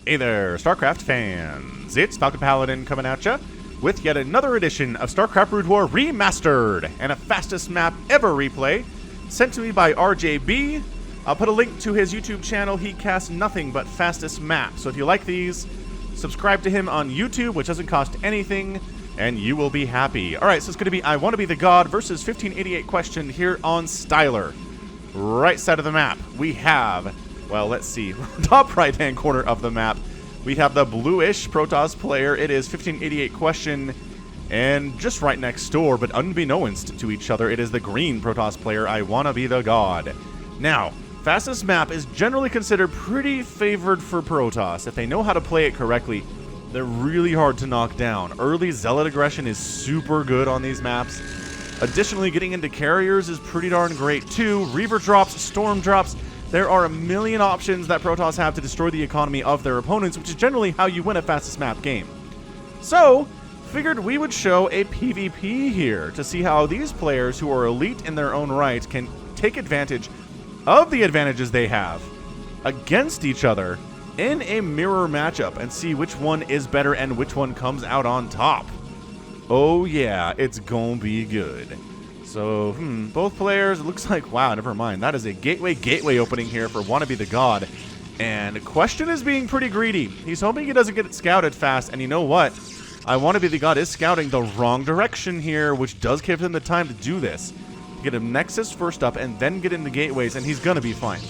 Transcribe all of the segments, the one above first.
Hey there, StarCraft fans! It's Falcon Paladin coming at ya with yet another edition of StarCraft Brood War Remastered and a fastest map ever replay sent to me by RJB. I'll put a link to his YouTube channel. He casts nothing but fastest maps. So if you like these, subscribe to him on YouTube, which doesn't cost anything, and you will be happy. Alright, so it's going to be iwannabethegOd versus 1588 question here on Styler. Right side of the map, we have... well, let's see. Top right-hand corner of the map, we have the bluish Protoss player. It is 1588 question, and just right next door, but unbeknownst to each other, it is the green Protoss player, iwannabethegOd. Now, fastest map is generally considered pretty favored for Protoss. If they know how to play it correctly, they're really hard to knock down. Early Zealot aggression is super good on these maps. Additionally, getting into carriers is pretty darn great too. Reaver drops, storm drops. There are a million options that Protoss have to destroy the economy of their opponents, which is generally how you win a fastest map game. So, figured we would show a PvP here to see how these players who are elite in their own right can take advantage of the advantages they have against each other in a mirror matchup and see which one is better and which one comes out on top. Oh yeah, it's gonna be good. So, both players, it looks like, wow, never mind. That is a gateway opening here for iwannabethegOd. And Question is being pretty greedy. He's hoping he doesn't get it scouted fast. And you know what? iwannabethegOd is scouting the wrong direction here, which does give him the time to do this. Get a Nexus first up and then get into gateways, and he's going to be fine.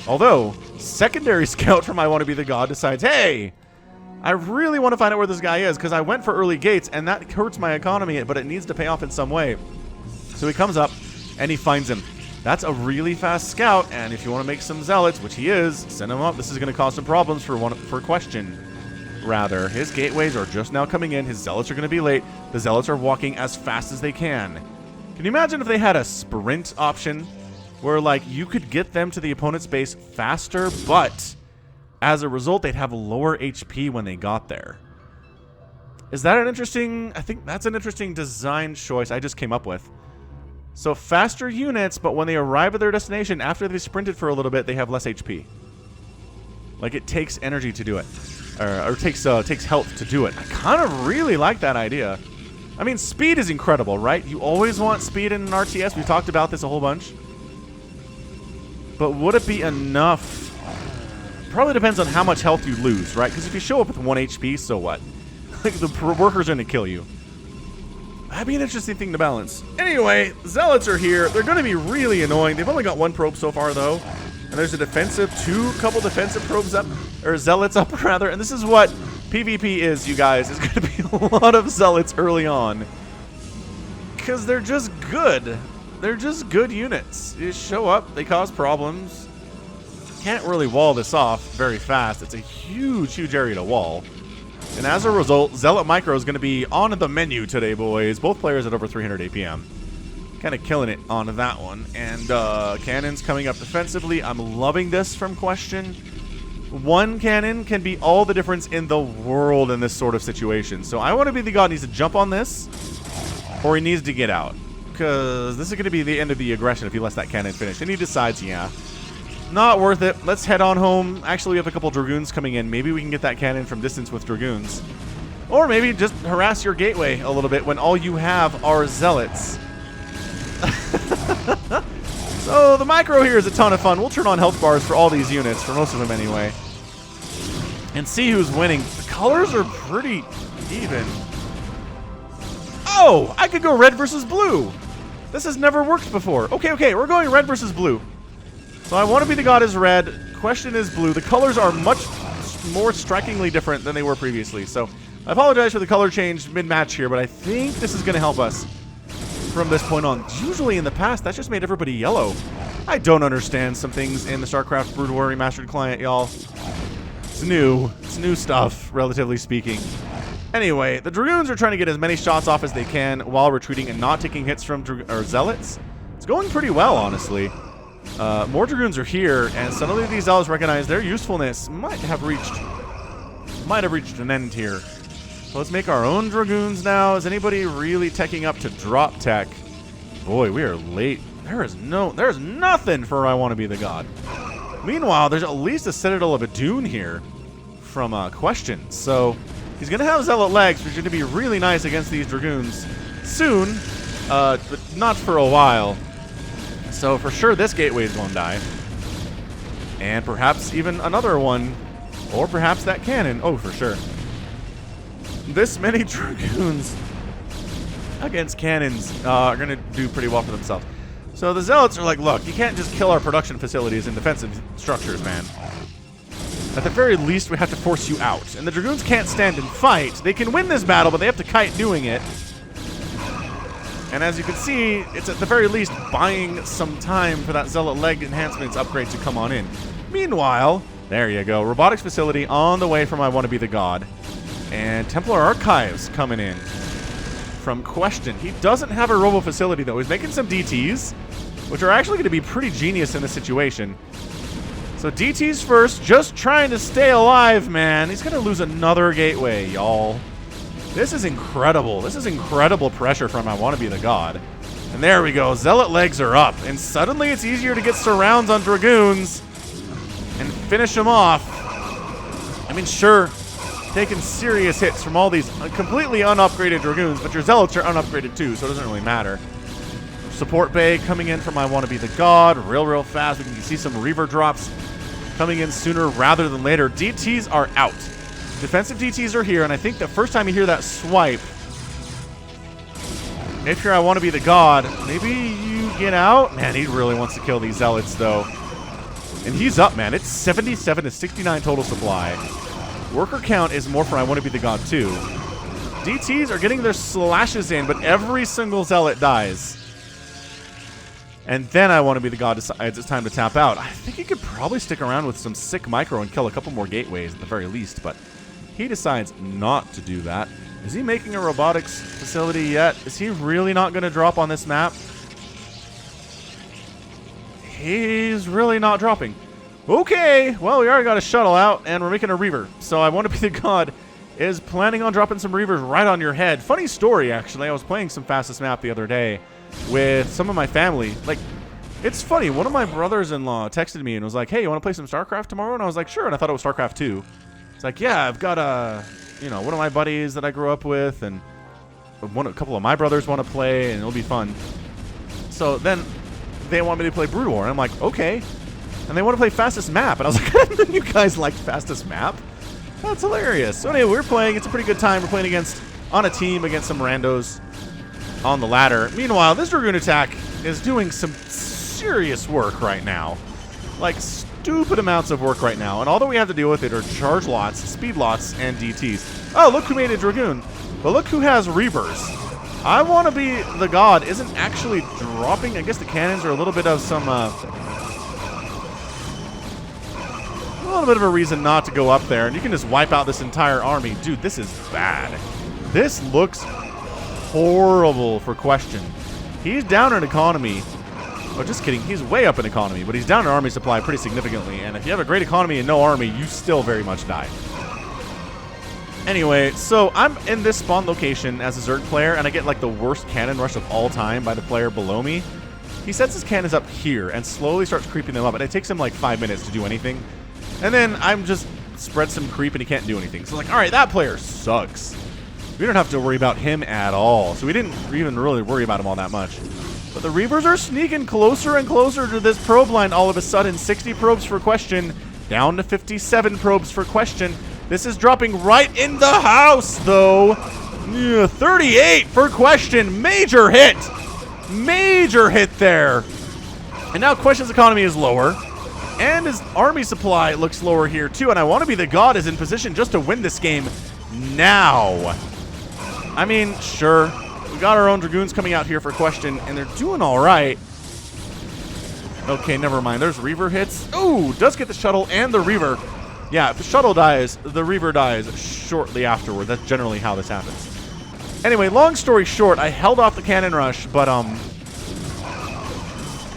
Although, secondary scout from iwannabethegOd decides, hey, I really want to find out where this guy is, because I went for early gates, and that hurts my economy, but it needs to pay off in some way. So he comes up, and he finds him. That's a really fast scout, and if you want to make some zealots, which he is, send him up. This is going to cause some problems for Question. Rather, his gateways are just now coming in. His zealots are going to be late. The zealots are walking as fast as they can. Can you imagine if they had a sprint option, where, like, you could get them to the opponent's base faster, but as a result, they'd have lower HP when they got there? Is that an interesting... I think that's an interesting design choice I just came up with. So faster units, but when they arrive at their destination, after they've sprinted for a little bit, they have less HP. Like, it takes energy to do it. Or takes health to do it. I kind of really like that idea. I mean, speed is incredible, right? You always want speed in an RTS. We've talked about this a whole bunch. But would it be enough? Probably depends on how much health you lose, right? Because if you show up with 1 HP, so what? Like, the workers are going to kill you. That'd be an interesting thing to balance. Anyway, Zealots are here. They're going to be really annoying. They've only got 1 probe so far, though. And there's a defensive, couple defensive probes up, or Zealots up, rather. And this is what PvP is, you guys. It's going to be a lot of Zealots early on. Because they're just good. They're just good units. You show up, they cause problems. Can't really wall this off very fast. It's a huge, huge area to wall. And as a result, Zealot Micro is going to be on the menu today, boys. Both players at over 300 APM. Kind of killing it on that one. And cannons coming up defensively. I'm loving this from Question. 1 cannon can be all the difference in the world in this sort of situation. So iwannabethegOd needs to jump on this, or he needs to get out. Because this is going to be the end of the aggression if he lets that cannon finish. And he decides, yeah, not worth it. Let's head on home. Actually, we have a couple dragoons coming in. Maybe we can get that cannon from distance with dragoons. Or maybe just harass your gateway a little bit when all you have are zealots. So the micro here is a ton of fun. We'll turn on health bars for all these units, for most of them anyway, and see who's winning. The colors are pretty even. Oh, I could go red versus blue. This has never worked before. Okay, we're going red versus blue. So iwannabethegOd is red, Question is blue. The colors are much more strikingly different than they were previously. So I apologize for the color change mid-match here, but I think this is going to help us from this point on. Usually in the past, that just made everybody yellow. I don't understand some things in the StarCraft Brood War Remastered client, y'all. It's new. It's new stuff, relatively speaking. Anyway, the Dragoons are trying to get as many shots off as they can while retreating and not taking hits from Zealots. It's going pretty well, honestly. More Dragoons are here, and suddenly these Zealots recognize their usefulness might have reached an end here. So let's make our own Dragoons now. Is anybody really teching up to drop tech? Boy, we are late. There's nothing for iwannabethegOd. Meanwhile, there's at least a Citadel of a Dune here. from Question. So he's going to have zealot legs, which are going to be really nice against these dragoons soon, but not for a while. So for sure this gateway is going to die. And perhaps even another one, or perhaps that cannon. Oh, for sure. This many dragoons against cannons are going to do pretty well for themselves. So the zealots are like, look, you can't just kill our production facilities and defensive structures, man. At the very least, we have to force you out. And the dragoons can't stand and fight. They can win this battle, but they have to kite doing it. And as you can see, it's at the very least buying some time for that zealot leg enhancements upgrade to come on in. Meanwhile, there you go, robotics facility on the way from iwannabethegOd. And Templar Archives coming in from Question. He doesn't have a robo facility, though. He's making some DTs, which are actually going to be pretty genius in this situation. So DTs first, just trying to stay alive, man. He's going to lose another gateway, y'all. This is incredible. This is incredible pressure from iwannabethegOd. And there we go. Zealot legs are up. And suddenly it's easier to get surrounds on dragoons and finish them off. I mean, sure, taking serious hits from all these completely unupgraded dragoons, but your zealots are unupgraded too, so it doesn't really matter. Support bay coming in from iwannabethegOd real fast. We can see some Reaver drops coming in sooner rather than later. DTs are out. Defensive DTs are here, and I think the first time you hear that swipe, if you're iwannabethegOd, maybe you get out. Man, he really wants to kill these zealots, though. And he's up, man. It's 77 to 69 total supply. Worker count is more for iwannabethegOd, too. DTs are getting their slashes in, but every single zealot dies. And then iwannabethegOd decides it's time to tap out. I think he could probably stick around with some sick micro and kill a couple more gateways at the very least, but he decides not to do that. Is he making a robotics facility yet? Is he really not going to drop on this map? He's really not dropping. Okay, well, we already got a shuttle out, and we're making a Reaver. So iwannabethegOd is planning on dropping some Reavers right on your head. Funny story, actually. I was playing some fastest map the other day with some of my family. Like, it's funny. One of my brothers-in-law texted me and was like, hey, you want to play some StarCraft tomorrow? And I was like, sure. And I thought it was StarCraft 2. It's like, yeah, I've got one of my buddies that I grew up with, and a couple of my brothers want to play, and it'll be fun. So then they want me to play Brood War, and I'm like, okay. And they want to play fastest map, and I was like, I didn't know you guys liked fastest map. That's hilarious. So anyway, we're playing. It's a pretty good time. We're playing on a team against some randos on the ladder. Meanwhile, this Dragoon attack is doing some serious work right now. Like, stupid amounts of work right now. And all that we have to deal with it are charge lots, speed lots, and DTs. Oh, look who made a Dragoon. But look who has Reavers. iwannabethegOd isn't actually dropping. I guess the cannons are a little bit of some... a little bit of a reason not to go up there. And you can just wipe out this entire army. Dude, this is bad. This looks horrible for Question. He's down in economy. Oh, just kidding. He's way up in economy, but he's down in army supply pretty significantly. And if you have a great economy and no army, you still very much die. Anyway, so I'm in this spawn location as a Zerg player, and I get like the worst cannon rush of all time by the player below me. He sets his cannons up here and slowly starts creeping them up, and it takes him like 5 minutes to do anything. And then I'm just spread some creep, and he can't do anything. So like, all right, that player sucks. We don't have to worry about him at all. So we didn't even really worry about him all that much. But the Reavers are sneaking closer and closer to this probe line all of a sudden. 60 probes for Question, down to 57 probes for Question. This is dropping right in the house, though. Yeah, 38 for Question. Major hit. Major hit there. And now Question's economy is lower. And his army supply looks lower here, too. And iwannabethegOd is in position just to win this game now. I mean, sure. We got our own Dragoons coming out here for Question, and they're doing all right. Okay, never mind. There's Reaver hits. Ooh, does get the shuttle and the Reaver. Yeah, if the shuttle dies, the Reaver dies shortly afterward. That's generally how this happens. Anyway, long story short, I held off the cannon rush, but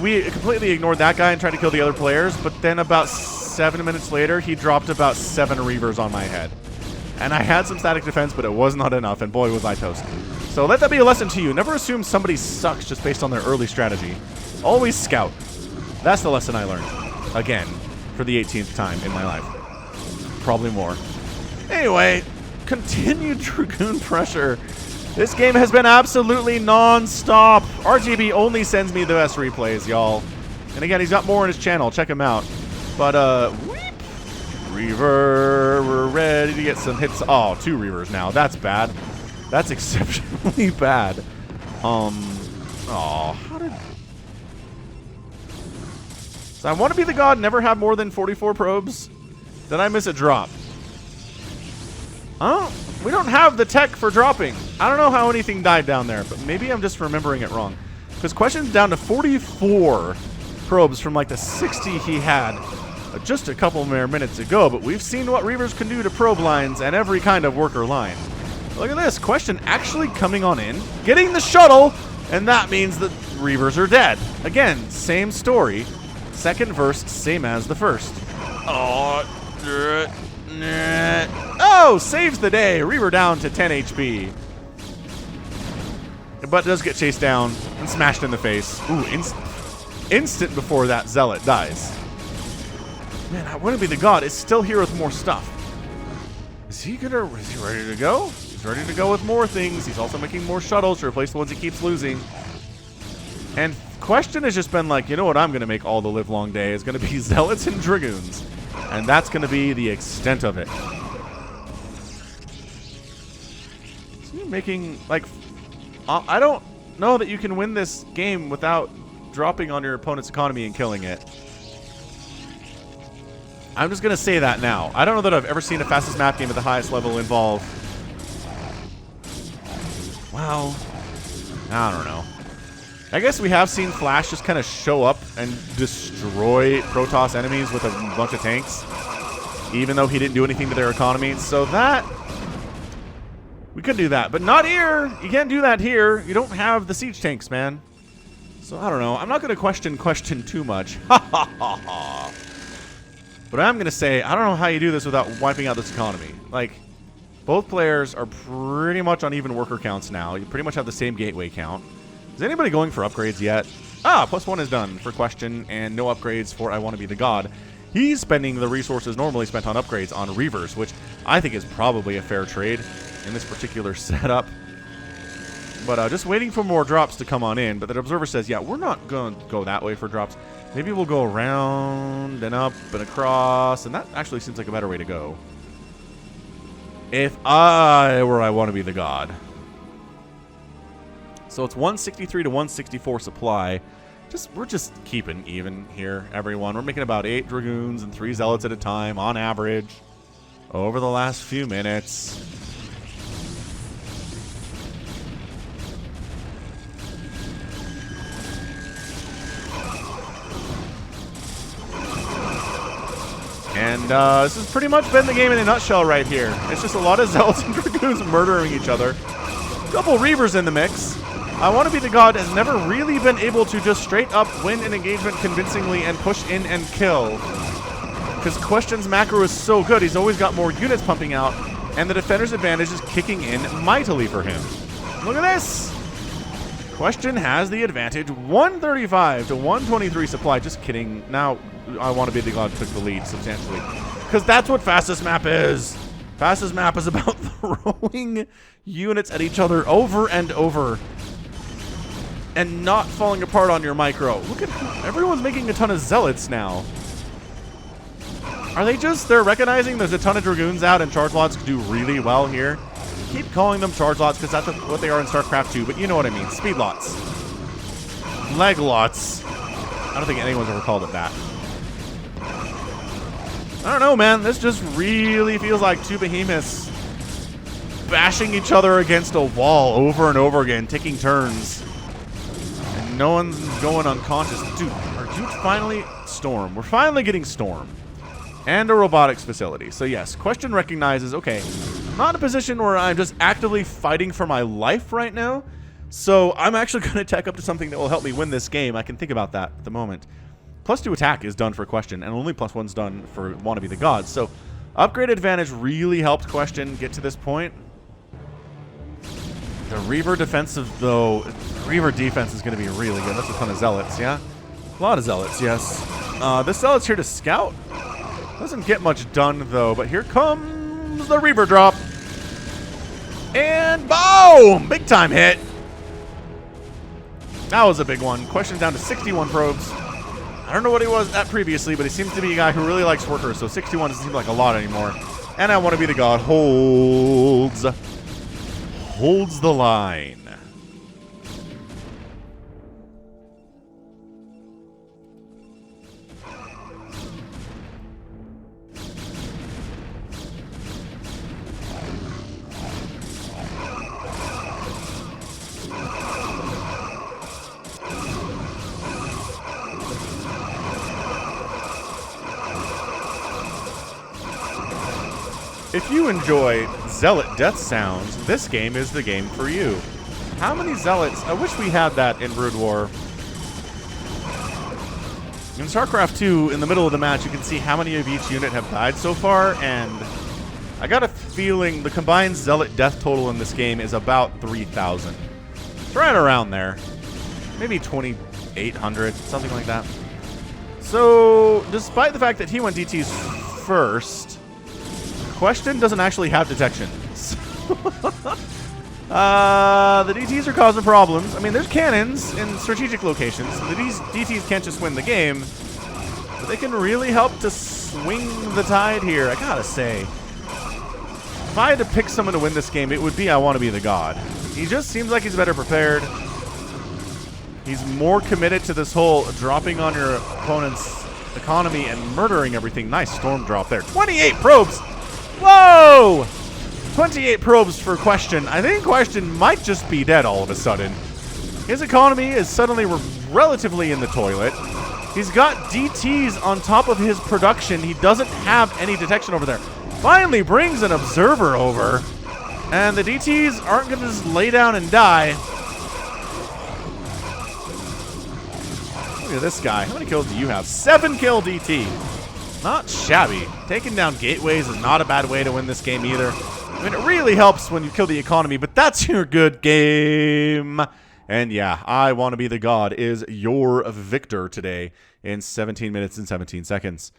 we completely ignored that guy and tried to kill the other players. But then about 7 minutes later, he dropped about 7 Reavers on my head. And I had some static defense, but it was not enough, and boy, was I toast. So let that be a lesson to you. Never assume somebody sucks just based on their early strategy. Always scout. That's the lesson I learned. Again, for the 18th time in my life. Probably more. Anyway, continued Dragoon pressure. This game has been absolutely non-stop. RGB only sends me the best replays, y'all. And again, he's got more on his channel. Check him out. But, whoop. Reaver, we're ready to get some hits. Oh, 2 Reavers now. That's bad. That's exceptionally bad. Oh, how did... So I want to be the god, never have more than 44 probes. Did I miss a drop? Oh, we don't have the tech for dropping. I don't know how anything died down there, but maybe I'm just remembering it wrong. Because question's down to 44 probes from like the 60 he had just a couple more minutes ago, but we've seen what Reavers can do to probe lines and every kind of worker line. Look at this, question actually coming on in, getting the shuttle, and that means that Reavers are dead. Again, same story. Second verse, same as the first. Oh, saves the day. Reaver down to 10 HP. But does get chased down and smashed in the face. Ooh, instant before that zealot dies. Man, I want to be the god. It's still here with more stuff. Is he ready to go? He's ready to go with more things. He's also making more shuttles to replace the ones he keeps losing. And question has just been like, you know what I'm going to make all the live long day is going to be zealots and dragoons. And that's going to be the extent of it. So you're making, like, I don't know that you can win this game without dropping on your opponent's economy and killing it. I'm just going to say that now. I don't know that I've ever seen a fastest map game at the highest level involve... Well, I don't know. I guess we have seen Flash just kind of show up and destroy Protoss enemies with a bunch of tanks, even though he didn't do anything to their economy. So that... we could do that, but not here. You can't do that here. You don't have the siege tanks, man. So I don't know. I'm not going to question too much. Ha ha ha ha. But I'm going to say, I don't know how you do this without wiping out this economy. Like, both players are pretty much on even worker counts now. You pretty much have the same gateway count. Is anybody going for upgrades yet? Ah, +1 is done for question, and no upgrades for I Want to Be the God. He's spending the resources normally spent on upgrades on Reavers, which I think is probably a fair trade in this particular setup. But just waiting for more drops to come on in. But the observer says, yeah, we're not going to go that way for drops. Maybe we'll go around and up and across, and that actually seems like a better way to go. If I were I Want to Be the God. So it's 163 to 164 supply. We're just keeping even here, everyone. We're making about 8 dragoons and 3 zealots at a time on average over the last few minutes. And this has pretty much been the game in a nutshell right here. It's just a lot of zealots and dragoons murdering each other. A couple Reavers in the mix. I Want to Be the God has never really been able to just straight up win an engagement convincingly and push in and kill. Because Question's macro is so good, he's always got more units pumping out, and the defender's advantage is kicking in mightily for him. Look at this! Question has the advantage, 135 to 123 supply. Just kidding. Now, I Want to Be the God took the lead substantially. Because that's what fastest map is. Fastest map is about throwing units at each other over and over. And not falling apart on your micro. Look at everyone's making a ton of zealots now. Are they just, they're recognizing there's a ton of dragoons out and charge lots do really well here? Keep calling them charge lots because that's what they are in StarCraft 2, but you know what I mean. Speed lots. Leg lots. I don't think anyone's ever called it that. I don't know, man. This just really feels like 2 behemoths bashing each other against a wall over and over again, taking turns. And no one's going unconscious. Dude, are you finally... Storm. We're finally getting Storm. And a robotics facility. So yes, question recognizes, okay, I'm not in a position where I'm just actively fighting for my life right now. So I'm actually going to tech up to something that will help me win this game. I can think about that at the moment. +2 attack is done for question, and only +1's done for Want to Be the God. So upgrade advantage really helped question get to this point. The Reaver defensive, though, Reaver defense is going to be really good. That's a ton of zealots, yeah? A lot of zealots, yes. This zealot's here to scout. Doesn't get much done, though, but here comes comes the Reaver drop. And boom! Big time hit. That was a big one. Question down to 61 probes. I don't know what he was at previously, but he seems to be a guy who really likes workers, so 61 doesn't seem like a lot anymore. And I want to be the god holds the line. If you enjoy zealot death sounds, this game is the game for you. How many zealots? I wish we had that in Brood War. In StarCraft 2, in the middle of the match, you can see how many of each unit have died so far, and I got a feeling the combined zealot death total in this game is about 3,000. It's right around there. Maybe 2,800, something like that. So, despite the fact that he went DTs first, Question doesn't actually have detection. The DTs are causing problems. I mean, there's cannons in strategic locations. So the DTs can't just win the game, but they can really help to swing the tide here. I gotta say, if I had to pick someone to win this game, it would be iwannabethegOd. He just seems like he's better prepared. He's more committed to this whole dropping on your opponent's economy and murdering everything. Nice storm drop there. 28 probes! Whoa! 28 probes for Question. I think Question might just be dead all of a sudden. His economy is suddenly relatively in the toilet. He's got DTs on top of his production. He doesn't have any detection over there. Finally brings an observer over. And the DTs aren't going to just lay down and die. Look at this guy. How many kills do you have? 7 kill DT. Not shabby. Taking down gateways is not a bad way to win this game either. I mean, it really helps when you kill the economy, but that's your good game. And yeah, iwannabethegOd is your victor today in 17 minutes and 17 seconds.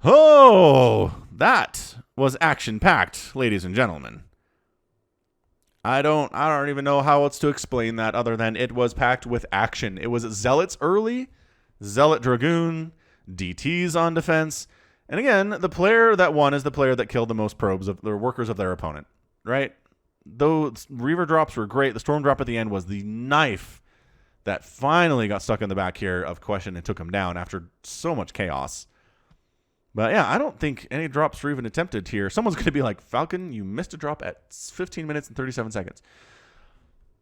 Oh, that was action-packed, ladies and gentlemen. I don't even know how else to explain that other than it was packed with action. It was zealots early, zealot dragoon, DTs on defense, and again, the player that won is the player that killed the most probes of the workers of their opponent, right? Those Reaver drops were great. The storm drop at the end was the knife that finally got stuck in the back here of Question and took him down after so much chaos. But yeah, I don't think any drops were even attempted here. Someone's going to be like, Falcon, you missed a drop at 15 minutes and 37 seconds.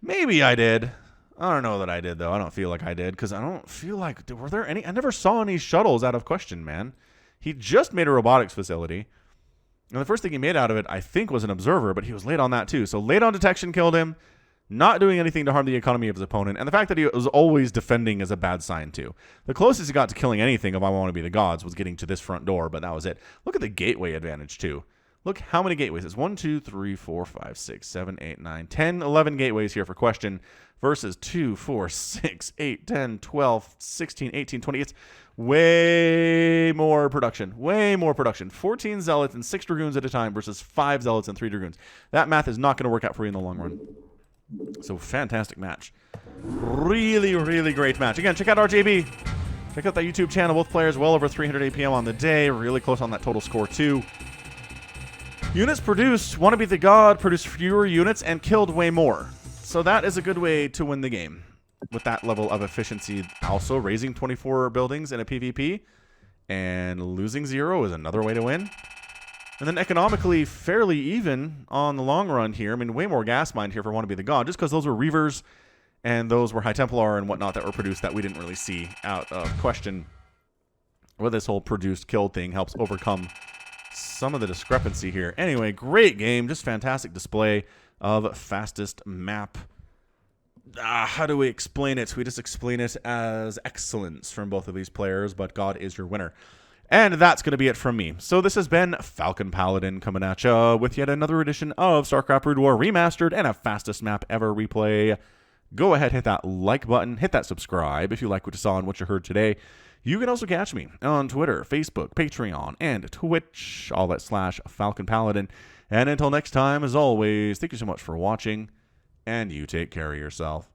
Maybe I did. I don't know that I did, though. I don't feel like I did, because I don't feel like... Were there any... I never saw any shuttles out of Question, man. He just made a robotics facility. And the first thing he made out of it, I think, was an observer, but he was late on that, too. So late on detection killed him, not doing anything to harm the economy of his opponent, and the fact that he was always defending is a bad sign, too. The closest he got to killing anything of iwannabethegOds was getting to this front door, but that was it. Look at the gateway advantage, too. Look how many gateways. It's 1, 2, 3, 4, 5, 6, 7, 8, 9, 10, 11 gateways here for Question versus 2, 4, 6, 8, 10, 12, 16, 18, 20. It's way more production. Way more production. 14 zealots and 6 dragoons at a time versus 5 zealots and 3 dragoons. That math is not going to work out for you in the long run. So, fantastic match. Really, really great match. Again, check out RJB. Check out that YouTube channel. Both players well over 300 APM on the day. Really close on that total score, too. Units produced. iwannabethegOd produced fewer units and killed way more. So that is a good way to win the game with that level of efficiency. Also, raising 24 buildings in a PvP and losing 0 is another way to win. And then economically fairly even on the long run here. I mean, way more gas mined here for iwannabethegOd, just because those were Reavers and those were High Templar and whatnot that were produced that we didn't really see out of Question. Where this whole produced killed thing helps overcome some of the discrepancy here. Anyway, great game. Just fantastic display of fastest map. How do we explain it? We just explain it as excellence from both of these players, but God is your winner. And that's going to be it from me. So this has been Falcon Paladin coming at you with yet another edition of StarCraft Brood War Remastered and a fastest map ever replay. go ahead, hit that like button, hit that subscribe if you like what you saw and what you heard today. You can also catch me on Twitter, Facebook, Patreon, and Twitch, all at /Falcon Paladin. And until next time, as always, thank you so much for watching, and you take care of yourself.